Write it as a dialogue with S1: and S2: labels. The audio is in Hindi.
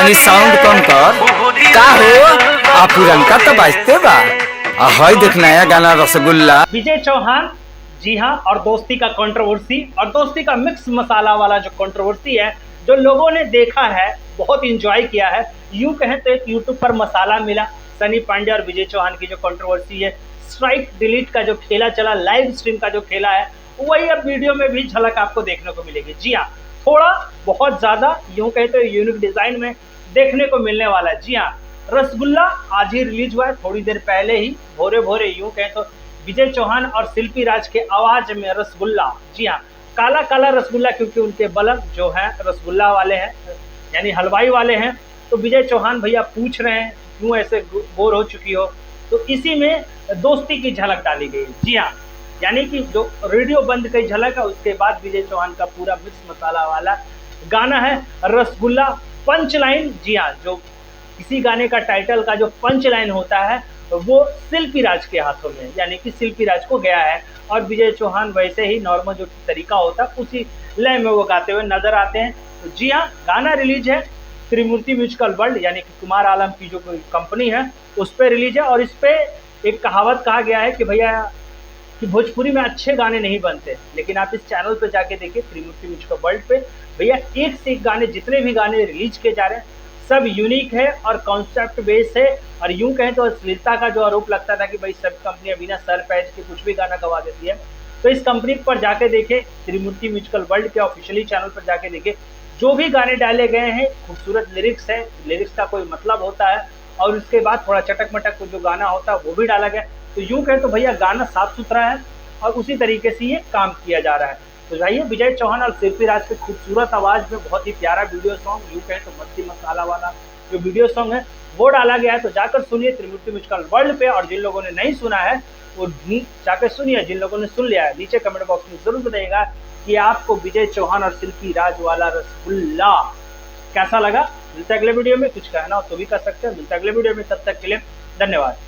S1: तनी साउंड कम कर का हो। आ पुरनका तो बाजते बा। हई देख नया गाना रसगुल्ला।
S2: विजय चौहान, जी हाँ, और दोस्ती का कंट्रोवर्सी और दोस्ती का मिक्स मसाला वाला जो कंट्रोवर्सी है, जो लोगों ने देखा है, बहुत इंजॉय किया है। यूं कहें तो एक यूट्यूब पर मसाला मिला। सनी पांडे और विजय चौहान की जो कंट्रोवर्सी है, स्ट्राइक डिलीट का जो खेला चला, लाइव स्ट्रीम का जो खेला है, वही अब वीडियो में भी झलक आपको देखने को मिलेगी। जी हाँ, थोड़ा बहुत ज्यादा यूं कहें तो यूनिक डिजाइन में देखने को मिलने वाला है। जी हाँ, रसगुल्ला आज ही रिलीज हुआ है, थोड़ी देर पहले ही, भोरे भोरे यूं कहें तो विजय चौहान और शिल्पी राज के आवाज में रसगुल्ला। जी हाँ, काला काला रसगुल्ला, क्योंकि उनके बलक जो है रसगुल्ला वाले हैं, यानी हलवाई वाले हैं। तो विजय चौहान भैया पूछ रहे हैं क्यों ऐसे बोर हो चुकी हो, तो इसी में दोस्ती की झलक डाली गई। जी हाँ, यानी कि जो रेडियो बंद की झलक है, उसके बाद विजय चौहान का पूरा मिक्स मसाला वाला गाना है रसगुल्ला। पंच लाइन, जी हाँ, जो किसी गाने का टाइटल का जो पंच लाइन होता है वो शिल्पी राज के हाथों में, यानी कि शिल्पी राज को गया है। और विजय चौहान वैसे ही नॉर्मल जो तरीका होता है उसी लय में वो गाते हुए नजर आते हैं। तो जी हाँ, गाना रिलीज है त्रिमूर्ति म्यूजिकल वर्ल्ड, यानी कि कुमार आलम की जो कोई कंपनी है उस पर रिलीज है। और इस पे एक कहावत कहा गया है कि भैया कि भोजपुरी में अच्छे गाने नहीं बनते, लेकिन आप इस चैनल पे जाके देखिए त्रिमूर्ति म्यूजिकल वर्ल्ड पे, भैया एक से एक गाने, जितने भी गाने रिलीज किए जा रहे हैं सब यूनिक है और कॉन्सेप्ट बेस है। और यूं कहें तो अश्लीलता का जो आरोप लगता था कि भाई सब कंपनियां बिना सर पैच के कुछ भी गाना गवा देती है, तो इस कंपनी पर जाके देखे, त्रिमूर्ति म्यूजिकल वर्ल्ड के ऑफिशियली चैनल पर जाके देखे, जो भी गाने डाले गए हैं खूबसूरत लिरिक्स है, लिरिक्स का कोई मतलब होता है, और उसके बाद थोड़ा चटक मटक जो गाना होता है वो भी डाला गया। तो यूं कहें तो भैया गाना साफ सुथरा है और उसी तरीके से ये काम किया जा रहा है। तो जाइए, विजय चौहान और शिल्पी राज के खूबसूरत आवाज में बहुत ही प्यारा वीडियो सॉन्ग, यूं कहें तो मस्ती मसाला वाला जो वीडियो सॉन्ग है वो डाला गया है। तो जाकर सुनिए त्रिमूर्ति म्यूजिकल वर्ल्ड पे, और जिन लोगों ने नहीं सुना है वो जाकर सुनिए, जिन लोगों ने सुन लिया है नीचे कमेंट बॉक्स में जरूर बताइएगा कि आपको विजय चौहान और शिल्पी राज वाला रसगुल्ला कैसा लगा। मिलता है अगले वीडियो में, कुछ कहना हो तो भी कर सकते हैं। मिलता है अगले वीडियो में, तब तक के लिए धन्यवाद।